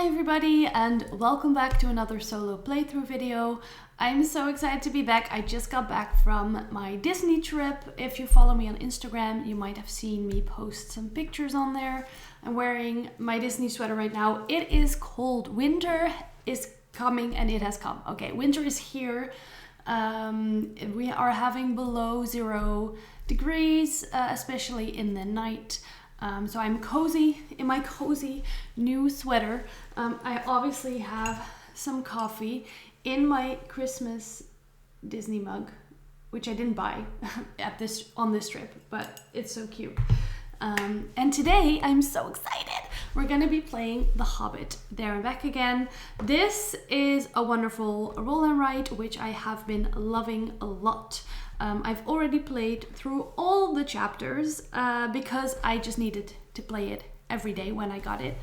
Hi everybody and welcome back to another solo playthrough video. I'm so excited to be back. I just got back from my Disney trip. If you follow me on Instagram, you might have seen me post some pictures on there. I'm wearing my Disney sweater right now. It is cold. Winter is coming and it has come. Okay, winter is here. We are having below 0 degrees, especially in the night. So I'm cozy in my cozy new sweater. I obviously have some coffee in my Christmas Disney mug, which I didn't buy on this trip, but it's so cute. And today I'm so excited. We're gonna be playing The Hobbit, There and Back Again. This is a wonderful roll and write, which I have been loving a lot. I've already played through all the chapters because I just needed to play it every day when I got it.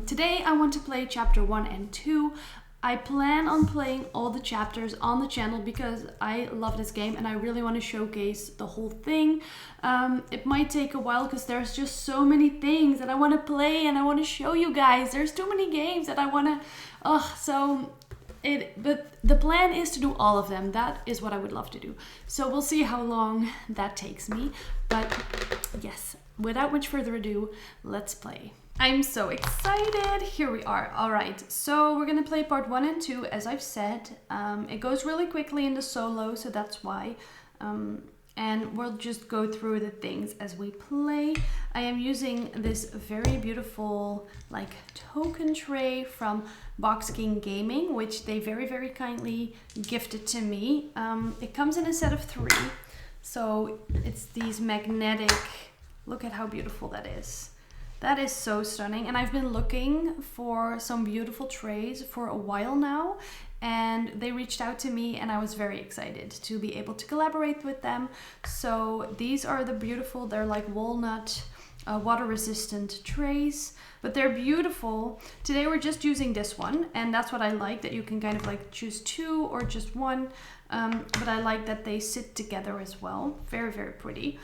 Today I want to play chapter 1 and 2. I plan on playing all the chapters on the channel because I love this game and I really want to showcase the whole thing. It might take a while because there's just so many things that I want to play and I want to show you guys. There's too many games that I want to... But the plan is to do all of them. That is what I would love to do. So we'll see how long that takes me. But yes, without much further ado, let's play. I'm so excited. Here we are. All right, so we're gonna play part 1 and 2, as I've said. It goes really quickly in the solo, so that's why. And we'll just go through the things as we play. I am using this very beautiful like token tray from BoxKing Gaming, which they very, very kindly gifted to me. It comes in a set of 3. So it's these magnetic, look at how beautiful that is. That is so stunning. And I've been looking for some beautiful trays for a while now. And they reached out to me and I was very excited to be able to collaborate with them. So these are the beautiful, they're like walnut, water resistant trays, but they're beautiful. Today we're just using this one and that's what I like, that you can kind of like choose 2 or just 1. But I like that they sit together as well. Very, very pretty.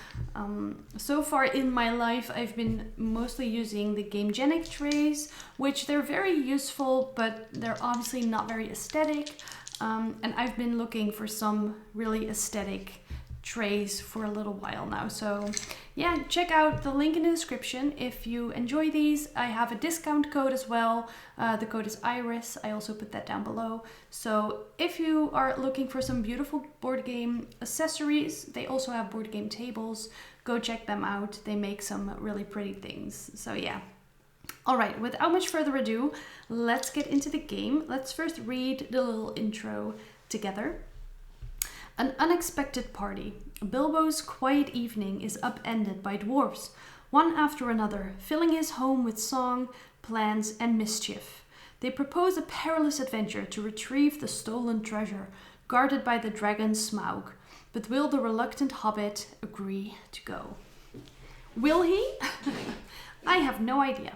So far in my life, I've been mostly using the Gamegenic trays, which they're very useful, but they're obviously not very aesthetic. And I've been looking for some really aesthetic trays for a little while now. So yeah, check out the link in the description if you enjoy these. I have a discount code as well. The code is IRIS. I also put that down below. So if you are looking for some beautiful board game accessories, they also have board game tables. Go check them out. They make some really pretty things. So yeah. All right, without much further ado, let's get into the game. Let's first read the little intro together. An unexpected party. Bilbo's quiet evening is upended by dwarves, one after another, filling his home with song, plans, and mischief. They propose a perilous adventure to retrieve the stolen treasure, guarded by the dragon Smaug. But will the reluctant hobbit agree to go? Will he? I have no idea.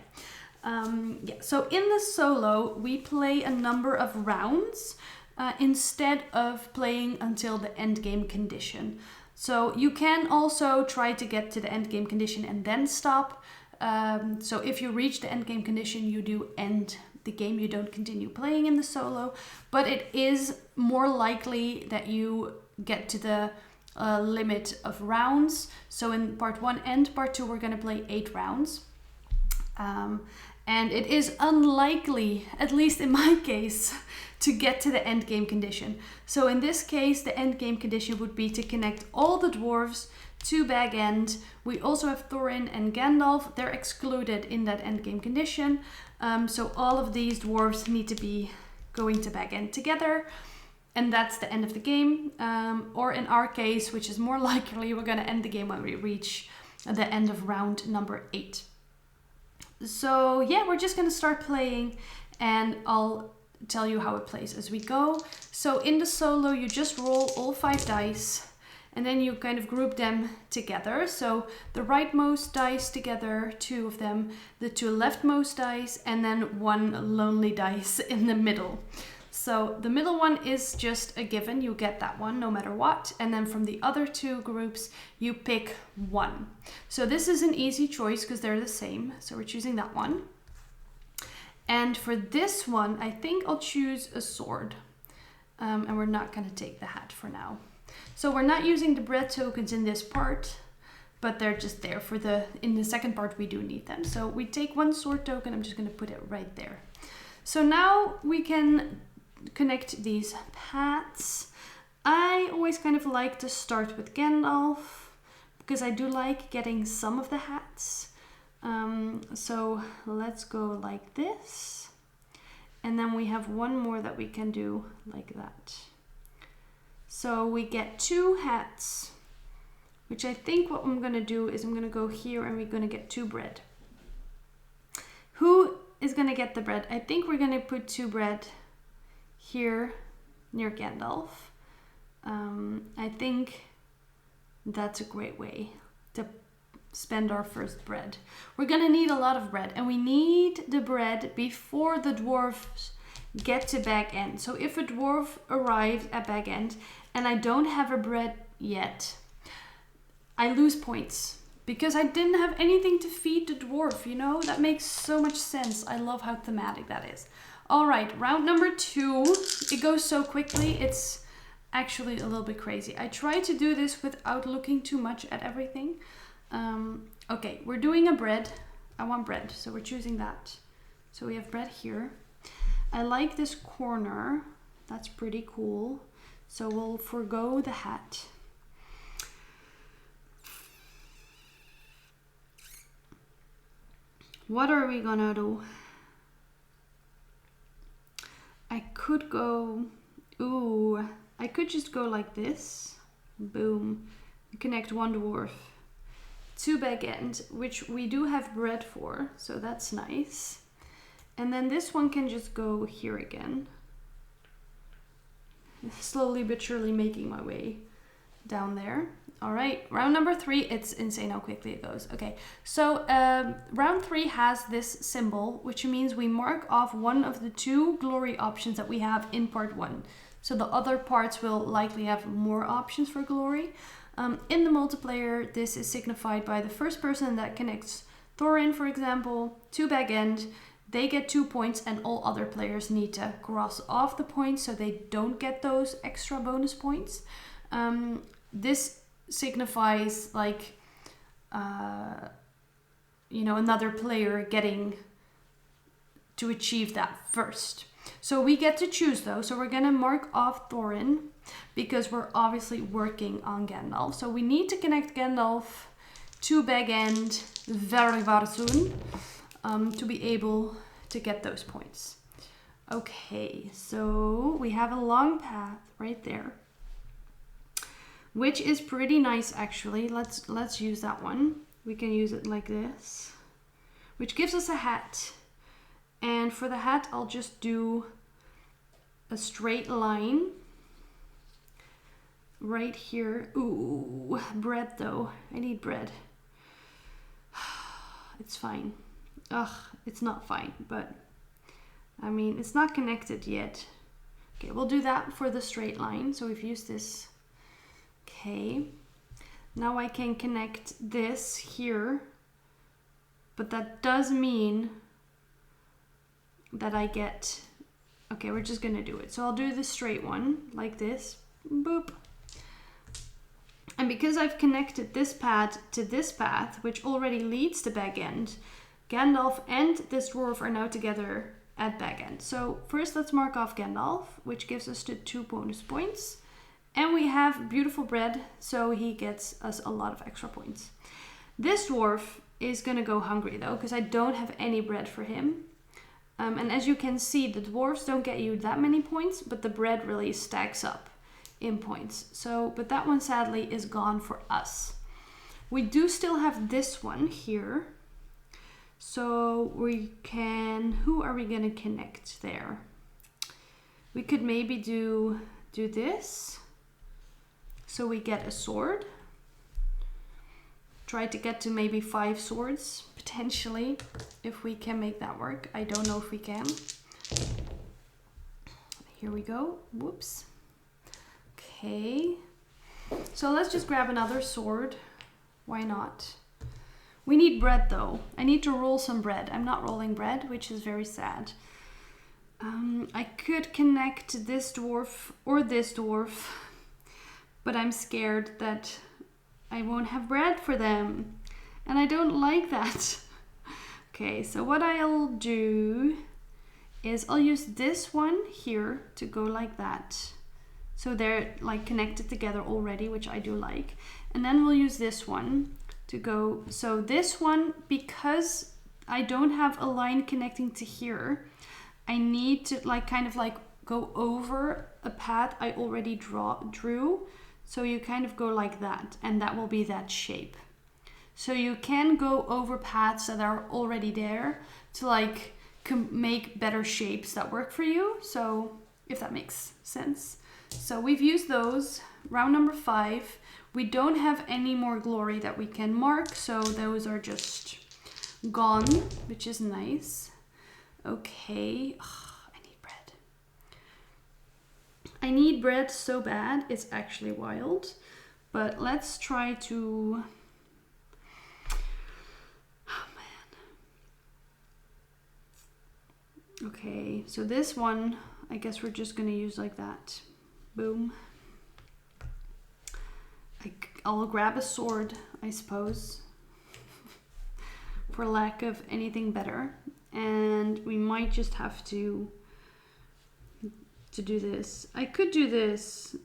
So in the solo, we play a number of rounds. Instead of playing until the end game condition. So you can also try to get to the end game condition and then stop. So if you reach the end game condition, you do end the game. You don't continue playing in the solo, but it is more likely that you get to the limit of rounds. So in part 1 and part 2, we're going to play 8 rounds. And it is unlikely, at least in my case, to get to the end game condition. So in this case, the end game condition would be to connect all the dwarves to Bag End. We also have Thorin and Gandalf. They're excluded in that end game condition. So all of these dwarves need to be going to Bag End together. And that's the end of the game. Or in our case, which is more likely, we're going to end the game when we reach the end of round number 8. So yeah, we're just gonna start playing and I'll tell you how it plays as we go. So in the solo, you just roll all 5 dice and then you kind of group them together. So the rightmost dice together, 2 of them, the 2 leftmost dice, and then 1 lonely dice in the middle. So the middle one is just a given, you get that one no matter what. And then from the other 2 groups, you pick 1. So this is an easy choice because they're the same. So we're choosing that one. And for this one, I think I'll choose a sword. And we're not going to take the hat for now. So we're not using the bread tokens in this part, but they're just there for in the second part we do need them. So we take one sword token, I'm just going to put it right there. So now we can connect these paths. I always kind of like to start with Gandalf, because I do like getting some of the hats. So let's go like this. And then we have one more that we can do like that. So we get 2 hats, which I think what I'm going to do is I'm going to go here and we're going to get 2 bread. Who is going to get the bread? I think we're going to put 2 bread here near Gandalf. I think that's a great way to spend our first bread. We're going to need a lot of bread, and we need the bread before the dwarves get to Bag End. So if a dwarf arrives at Bag End and I don't have a bread yet, I lose points because I didn't have anything to feed the dwarf, you know? That makes so much sense. I love how thematic that is. All right, round number 2. It goes so quickly, it's actually a little bit crazy. I try to do this without looking too much at everything. Okay, we're doing a bread. I want bread, so we're choosing that. So we have bread here. I like this corner. That's pretty cool. So we'll forgo the hat. What are we gonna do? I could go, I could just go like this. Boom. Connect one dwarf to Bag End, which we do have bread for, so that's nice. And then this one can just go here again. Slowly but surely making my way down there. All right, round number 3, it's insane how quickly it goes. Okay, so round 3 has this symbol, which means we mark off one of the 2 glory options that we have in part 1. So the other parts will likely have more options for glory. In the multiplayer, this is signified by the first person that connects Thorin, for example, to Bag End. They get 2 points, and all other players need to cross off the points so they don't get those extra bonus points. This signifies like, you know, another player getting to achieve that first. So we get to choose though. So we're gonna mark off Thorin because we're obviously working on Gandalf. So we need to connect Gandalf to Bag End very, very soon to be able to get those points. Okay, so we have a long path right there, which is pretty nice actually. Let's use that one. We can use it like this, which gives us a hat. And for the hat, I'll just do a straight line right here. Ooh, bread though. I need bread. It's fine. Ugh, it's not fine, but I mean, it's not connected yet. Okay, we'll do that for the straight line. So we've used this. Okay, now I can connect this here, but that does mean that I get, okay, we're just gonna do it. So I'll do the straight one like this, boop. And because I've connected this path to this path, which already leads to Bag End, Gandalf and this dwarf are now together at Bag End. So first let's mark off Gandalf, which gives us the 2 bonus points. And we have beautiful bread, so he gets us a lot of extra points. This dwarf is gonna go hungry though, because I don't have any bread for him. And as you can see, the dwarves don't get you that many points, but the bread really stacks up in points. So, but that one sadly is gone for us. We do still have this one here. So we can, who are we gonna connect there? We could maybe do this. So we get a sword. Try to get to maybe 5 swords, potentially, if we can make that work. I don't know if we can. Here we go. Whoops. Okay. So let's just grab another sword. Why not? We need bread though. I need to roll some bread. I'm not rolling bread, which is very sad. I could connect this dwarf or this dwarf, but I'm scared that I won't have bread for them. And I don't like that. Okay, so what I'll do is I'll use this one here to go like that. So they're like connected together already, which I do like. And then we'll use this one to go. So this one, because I don't have a line connecting to here, I need to like kind of like go over a path I already drew. So you kind of go like that, and that will be that shape. So you can go over paths that are already there to like make better shapes that work for you. So if that makes sense. So we've used those. Round number 5. We don't have any more glory that we can mark, so those are just gone, which is nice. Okay. I need bread. I need bread so bad, it's actually wild. But let's try to... Oh man. Okay, so this one, I guess we're just gonna use like that. Boom. I'll grab a sword, I suppose, for lack of anything better. And we might just have to do this. I could do this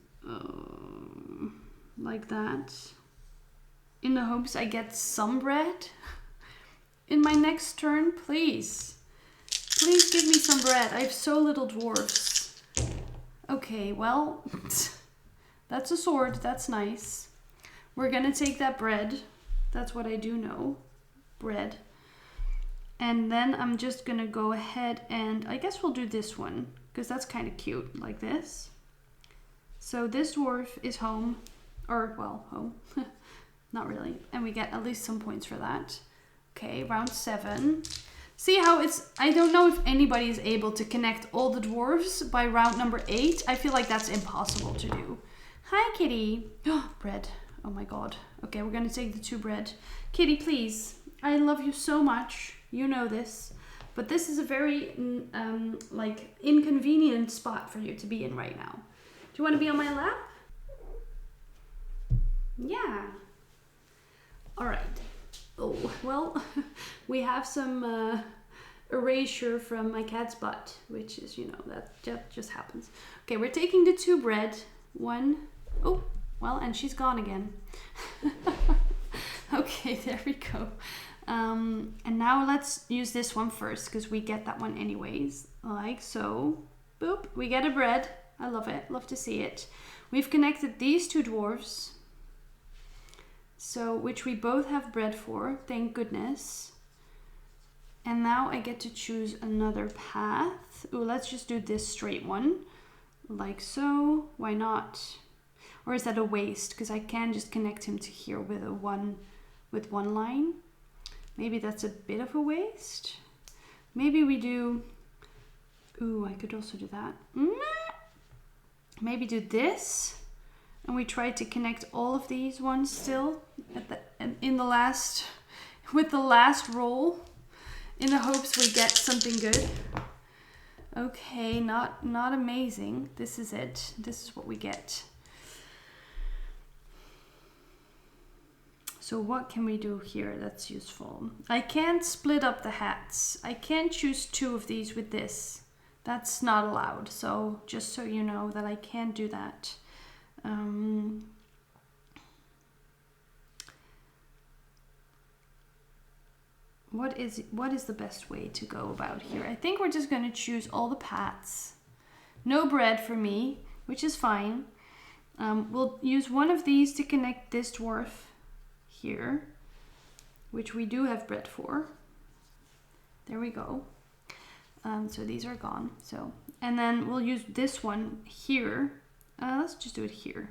like that, in the hopes I get some bread in my next turn. Please. Please give me some bread. I have so little dwarves. Okay, well, that's a sword. That's nice. We're gonna take that bread. That's what I do know. Bread. And then I'm just gonna go ahead and I guess we'll do this one because that's kind of cute, like this. So this dwarf is home, or well, home. Not really. And we get at least some points for that. Okay, round 7. See how it's, I don't know if anybody is able to connect all the dwarves by round number 8. I feel like that's impossible to do. Hi, kitty. Bread. Oh my god. Okay, we're gonna take the 2 bread. Kitty, please. I love you so much. You know this. But this is a very, like, inconvenient spot for you to be in right now. Do you want to be on my lap? Yeah. Alright. Oh, well, we have some erasure from my cat's butt, which is, you know, that just happens. Okay, we're taking the 2 bread. 1. Oh, well, and she's gone again. Okay, there we go. And now let's use this one first, because we get that one anyways. Like so. Boop, we get a bread. I love it, love to see it. We've connected these 2 dwarves. So, which we both have bread for, thank goodness. And now I get to choose another path. Ooh, let's just do this straight one. Like so, why not? Or is that a waste? Because I can just connect him to here with one line. Maybe that's a bit of a waste. Maybe we do, ooh, I could also do that. Maybe do this. And we try to connect all of these ones still with the last roll, in the hopes we get something good. Okay, not amazing. This is it. This is what we get. So what can we do here that's useful? I can't split up the hats. I can't choose 2 of these with this. That's not allowed. So just so you know that I can't do that. What is the best way to go about here? I think we're just going to choose all the paths. No bread for me, which is fine. We'll use one of these to connect this dwarf here, which we do have bread for. There we go. So these are gone. So, and then we'll use this one here. Let's just do it here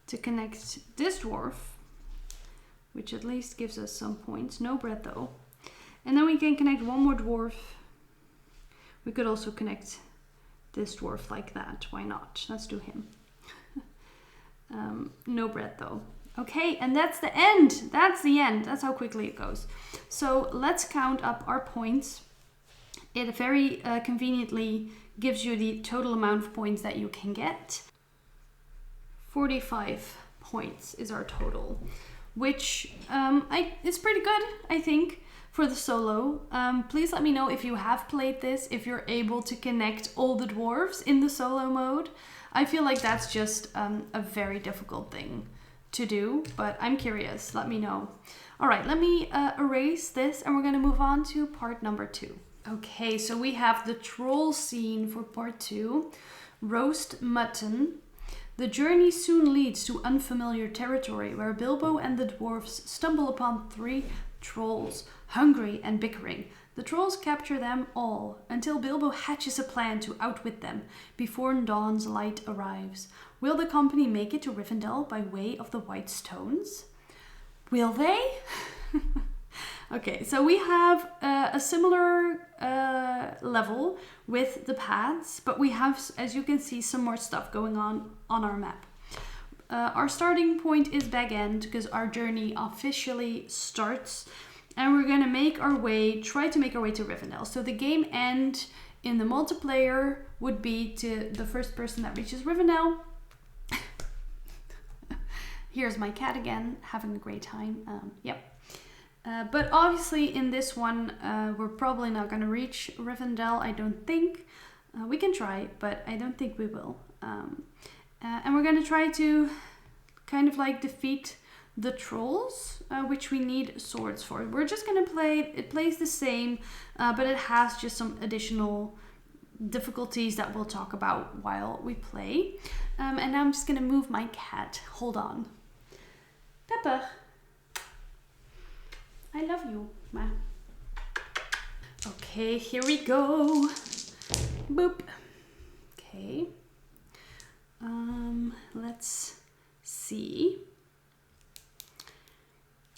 to connect this dwarf, which at least gives us some points. No bread though. And then we can connect one more dwarf. We could also connect this dwarf like that. Why not? Let's do him. No bread though. Okay, and that's the end. That's the end. That's how quickly it goes. So let's count up our points. It very conveniently gives you the total amount of points that you can get. 45 points is our total, which is pretty good, I think, for the solo. Please let me know if you have played this, if you're able to connect all the dwarves in the solo mode. I feel like that's just a very difficult thing to do, but I'm curious. Let me know. All right, let me erase this and we're going to move on to part number 2. Okay, so we have the troll scene for part 2. Roast mutton. The journey soon leads to unfamiliar territory where Bilbo and the dwarves stumble upon 3 trolls, hungry and bickering. The trolls capture them all until Bilbo hatches a plan to outwit them before dawn's light arrives. Will the company make it to Rivendell by way of the White Stones? Will they? Okay, so we have a similar level with the paths, but we have, as you can see, some more stuff going on our map. Our starting point is Bag End because our journey officially starts, and we're gonna try to make our way to Rivendell. So the game end in the multiplayer would be to the first person that reaches Rivendell. Here's my cat again, having a great time. Yep. But obviously in this one, we're probably not going to reach Rivendell, I don't think. We can try, but I don't think we will. And we're going to try to kind of like defeat the trolls, which we need swords for. We're just going to it plays the same, but it has just some additional difficulties that we'll talk about while we play. And now I'm just going to move my cat. Hold on. Pepper. I love you, Ma. Okay, here we go. Boop. Okay. Let's see.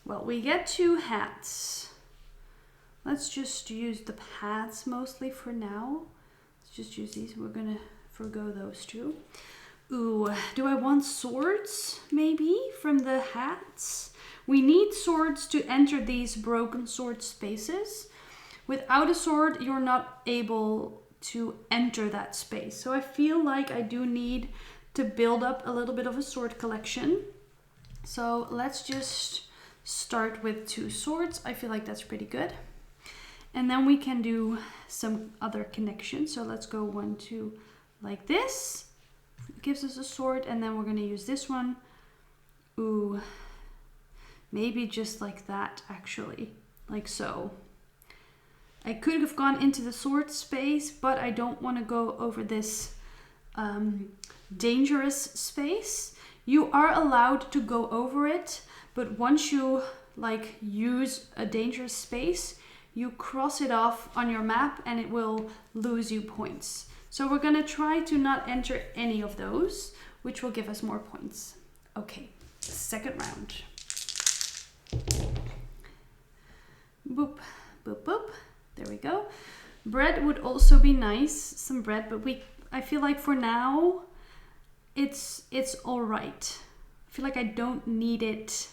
Well, we get 2 hats. Let's just use the hats mostly for now. Let's just use these. We're gonna forgo those 2. Ooh, do I want swords maybe from the hats? We need swords to enter these broken sword spaces. Without a sword, you're not able to enter that space. So I feel like I do need to build up a little bit of a sword collection. So let's just start with 2 swords. I feel like that's pretty good. And then we can do some other connections. So let's go 1, 2, like this. Gives us a sword, and then we're going to use this one. Ooh, maybe just like that, actually, like so. I could have gone into the sword space, but I don't want to go over this dangerous space. You are allowed to go over it, but once you like use a dangerous space, you cross it off on your map and it will lose you points. So we're gonna try to not enter any of those, which will give us more points. Okay, second round. Boop, boop, boop. There we go. Bread would also be nice, some bread, but I feel like for now, it's all right. I feel like I don't need it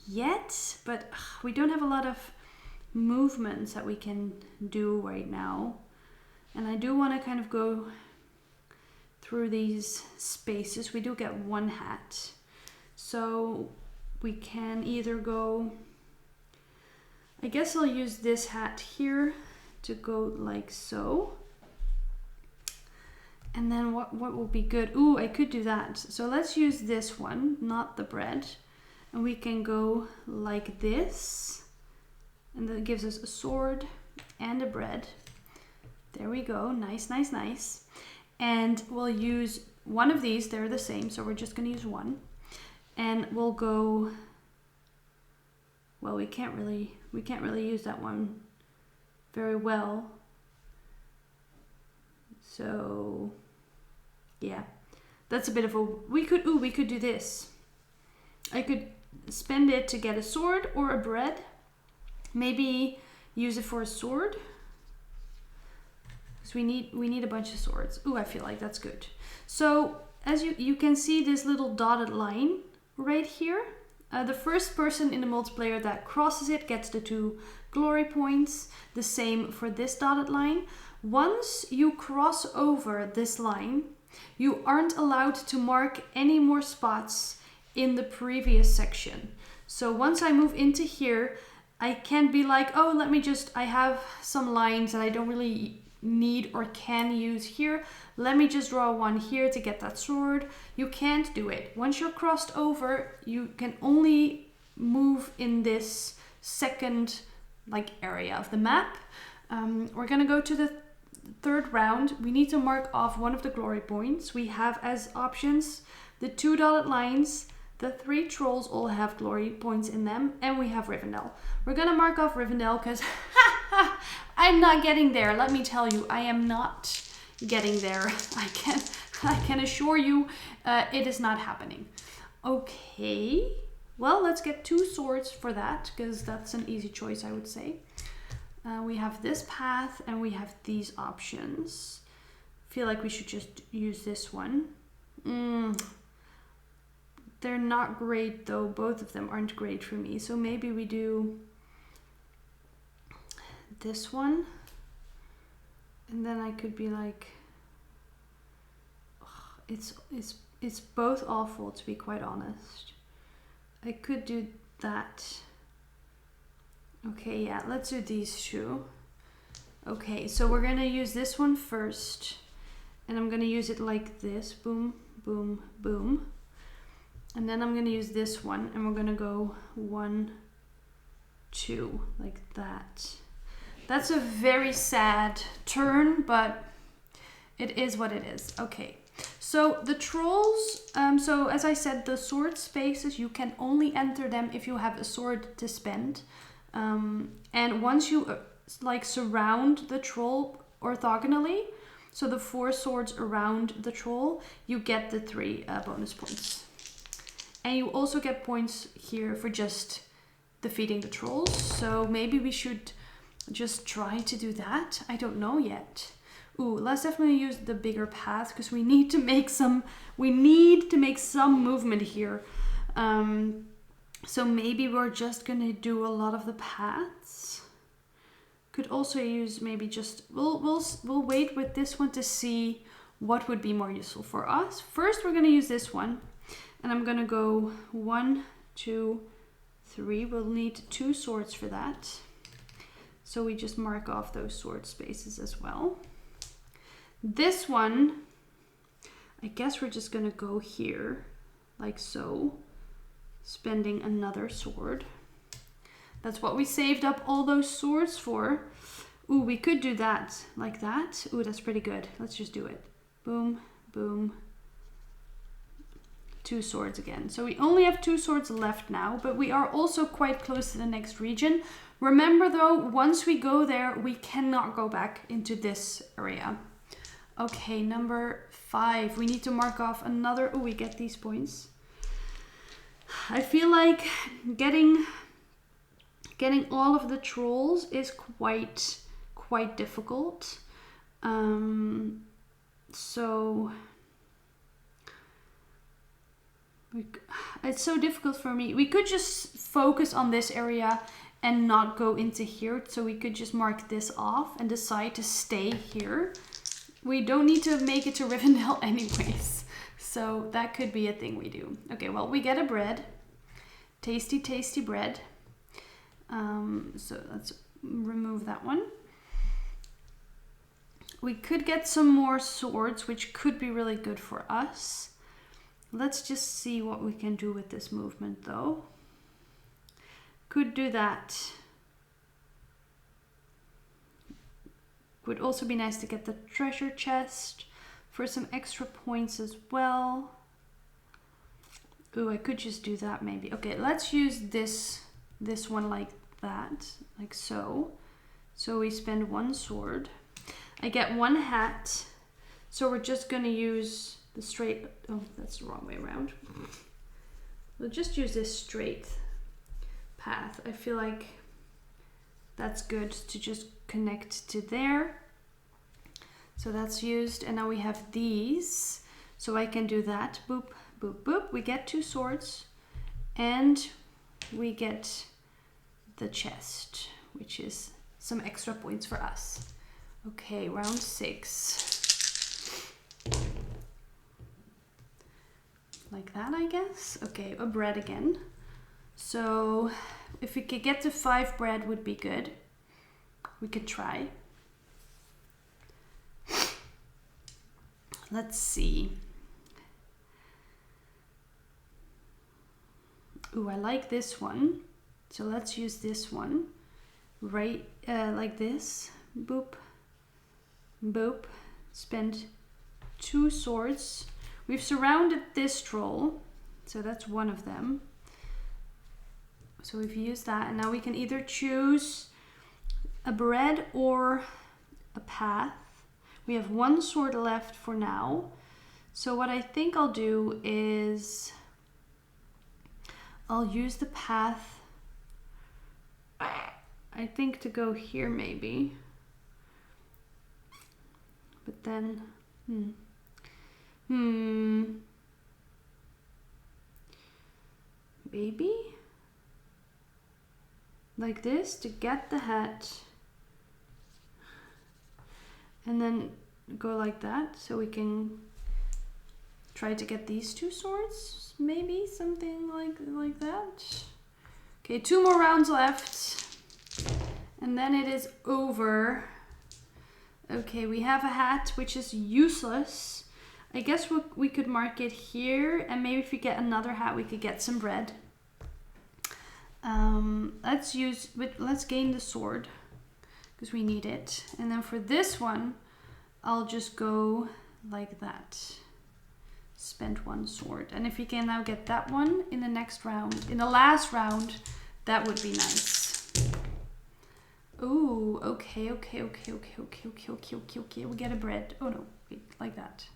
yet, but we don't have a lot of movements that we can do right now. And I do want to kind of go through these spaces. We do get 1 hat. So we can either go, I guess I'll use this hat here to go like so. And then what will be good? Ooh, I could do that. So let's use this one, not the bread. And we can go like this. And that gives us a sword and a bread. There we go. Nice, nice, nice. And we'll use one of these. They're the same, so we're just going to use 1. And we'll go, well, we can't really use that one very well. So yeah, that's a bit of a, we could do this. I could spend it to get a sword or a bread. Maybe use it for a sword. Because we need a bunch of swords. Ooh, I feel like that's good. So as you can see this little dotted line right here. The first person in the multiplayer that crosses it gets the 2 glory points. The same for this dotted line. Once you cross over this line, you aren't allowed to mark any more spots in the previous section. So once I move into here, I can't be like, oh, I have some lines that I don't really need or can use here. Let me just draw one here to get that sword. You can't do it. Once you're crossed over, you can only move in this second area of the map. We're gonna go to the third round. We need to mark off one of the glory points. We have as options the 2 dotted lines, the 3 trolls all have glory points in them, and we have Rivendell. We're gonna mark off Rivendell because I'm not getting there. Let me tell you, I am not getting there. I can assure you it is not happening. Okay, well, let's get 2 swords for that because that's an easy choice, I would say. We have this path and we have these options. I feel like we should just use this one. They're not great though. Both of them aren't great for me. So maybe we do this one. And then I could be like, it's both awful, to be quite honest. I could do that. Okay, yeah, let's do these 2. Okay, so we're gonna use this one first. And I'm gonna use it like this. Boom, boom, boom. And then I'm gonna use this one and we're gonna go 1, 2, like that. That's a very sad turn, but it is what it is. Okay, so the trolls, so as I said, the sword spaces, you can only enter them if you have a sword to spend. And once you surround the troll orthogonally, so the 4 swords around the troll, you get the 3 bonus points. And you also get points here for just defeating the trolls. So maybe we should just try to do that. I don't know yet. Ooh, let's definitely use the bigger path because we need to make some movement here. So maybe we're just gonna do a lot of the paths. Could also use maybe just we'll wait with this one to see what would be more useful for us. First, we're gonna use this one, and I'm gonna go 1, 2, 3. We'll need 2 swords for that. So we just mark off those sword spaces as well. This one, I guess we're just gonna go here, like so, spending another sword. That's what we saved up all those swords for. Ooh, we could do that, like that. Ooh, that's pretty good. Let's just do it. Boom, boom. 2 swords again. So we only have 2 swords left now, but we are also quite close to the next region. Remember though, once we go there, we cannot go back into this area. Okay, number 5. We need to mark off another. Oh, we get these points. I feel like getting all of the trolls is quite difficult. So it's so difficult for me. We could just focus on this area and not go into here. So we could just mark this off and decide to stay here. We don't need to make it to Rivendell anyways. So that could be a thing we do. Okay, well, we get a bread. Tasty, tasty bread. So let's remove that one. We could get some more swords, which could be really good for us. Let's just see what we can do with this movement though. Could do that. Would also be nice to get the treasure chest for some extra points as well. Ooh, I could just do that maybe. Okay, let's use this one like that, like so. So we spend 1 sword. I get 1 hat. So we're just gonna use the straight, oh, that's the wrong way around. We'll just use this straight path. I feel like that's good to just connect to there. So that's used, and now we have these. So I can do that, boop, boop, boop. We get 2 swords, And we get the chest, which is some extra points for us. Okay, round 6. Like that, I guess. Okay, a bread again. So if we could get to 5 bread would be good. We could try. Let's see. Ooh, I like this one. So let's use this one. Right, like this. Boop. Boop. Spend 2 swords. We've surrounded this troll. So that's one of them. So we've used that. And now we can either choose a bread or a path. We have 1 sword left for now. So what I think I'll do is I'll use the path, I think, to go here maybe. But then, maybe like this to get the hat. And then go like that, so we can try to get these 2 swords, maybe something like that. Okay, 2 more rounds left, and then it is over. Okay, we have a hat which is useless. I guess we could mark it here, and maybe if we get another hat, we could get some bread. Let's gain the sword, because we need it. And then for this one, I'll just go like that. Spend 1 sword. And if we can now get that one in the next round, in the last round, that would be nice. Ooh, okay. We get a bread. Oh no, wait, like that.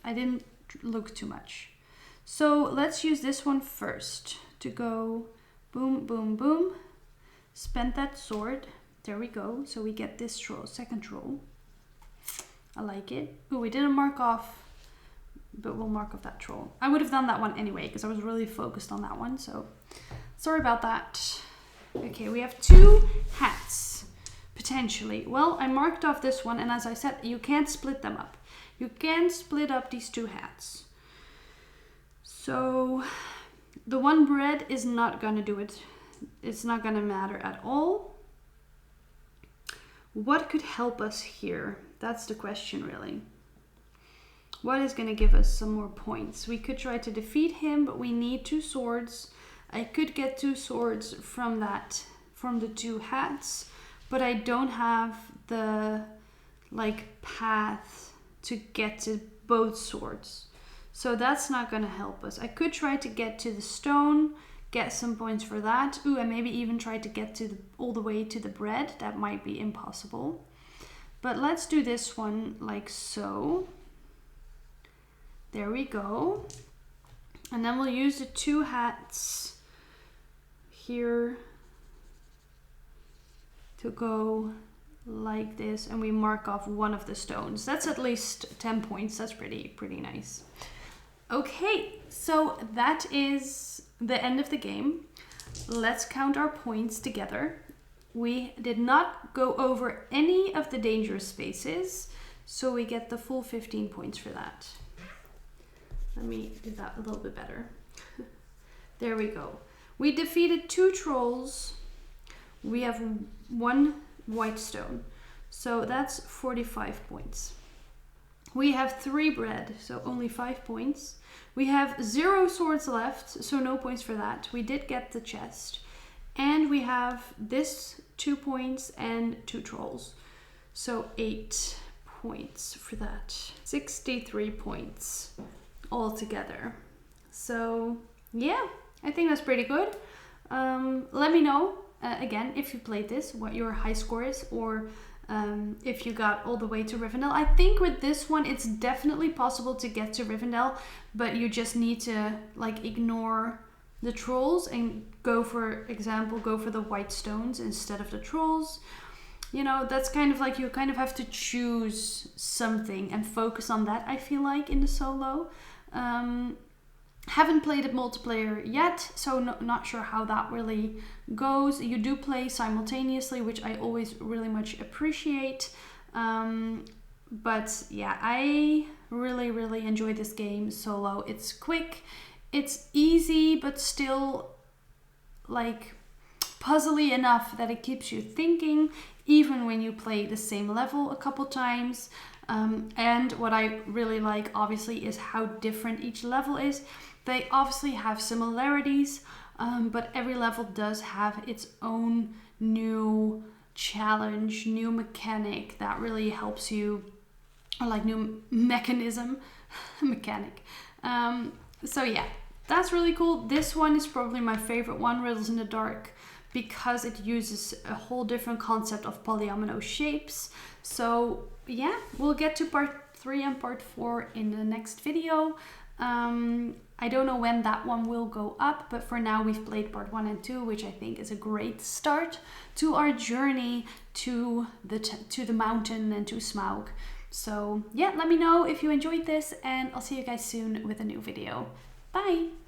I didn't look too much. So let's use this one first to go boom, boom, boom. Spend that sword. There we go. So we get this troll, second troll. I like it. Ooh, we didn't mark off, but we'll mark off that troll. I would have done that one anyway, because I was really focused on that one. So sorry about that. Okay, we have 2 hats, potentially. Well, I marked off this one, and as I said, you can't split them up. You can split up these 2 hats. So the 1 bread is not gonna do it. It's not gonna matter at all. What could help us here? That's the question, really. What is gonna give us some more points? We could try to defeat him, but we need 2 swords. I could get 2 swords from the 2 hats, but I don't have the path to get to both swords. So that's not gonna help us. I could try to get to the stone, get some points for that. Ooh, and maybe even try to get to all the way to the bread. That might be impossible. But let's do this one like so. There we go. And then we'll use the 2 hats here to go like this, and we mark off 1 of the stones. That's at least 10 points. That's pretty nice. Okay, so that is the end of the game. Let's count our points together. We did not go over any of the dangerous spaces, so we get the full 15 points for that. Let me do that a little bit better. There we go. We defeated 2 trolls. We have 1 white stone, so that's 45 points. We have 3 bread, so only 5 points. We have 0 swords left, so no points for that. We did get the chest. And we have this 2 points and 2 trolls. So 8 points for that. 63 points altogether. So yeah, I think that's pretty good. Let me know, again, if you played this, what your high score is, or if you got all the way to Rivendell. I think with this one, it's definitely possible to get to Rivendell, but you just need to ignore the trolls and go for the white stones instead of the trolls. You know, that's kind of like you kind of have to choose something and focus on that, I feel like, in the solo. Haven't played it multiplayer yet, so not sure how that really goes. You do play simultaneously, which I always really much appreciate. But yeah, I really enjoy this game solo. It's quick, it's easy, but still like puzzly enough that it keeps you thinking, even when you play the same level a couple times. And what I really like, obviously, is how different each level is. They obviously have similarities, but every level does have its own new challenge, new mechanic that really helps you, or like new mechanism, mechanic. So yeah, that's really cool. This one is probably my favorite one, Riddles in the Dark, because it uses a whole different concept of polyomino shapes. So yeah, we'll get to part 3 and part 4 in the next video. I don't know when that one will go up, but for now we've played part 1 and 2, which I think is a great start to our journey to the mountain and to Smaug. So yeah, let me know if you enjoyed this, and I'll see you guys soon with a new video. Bye!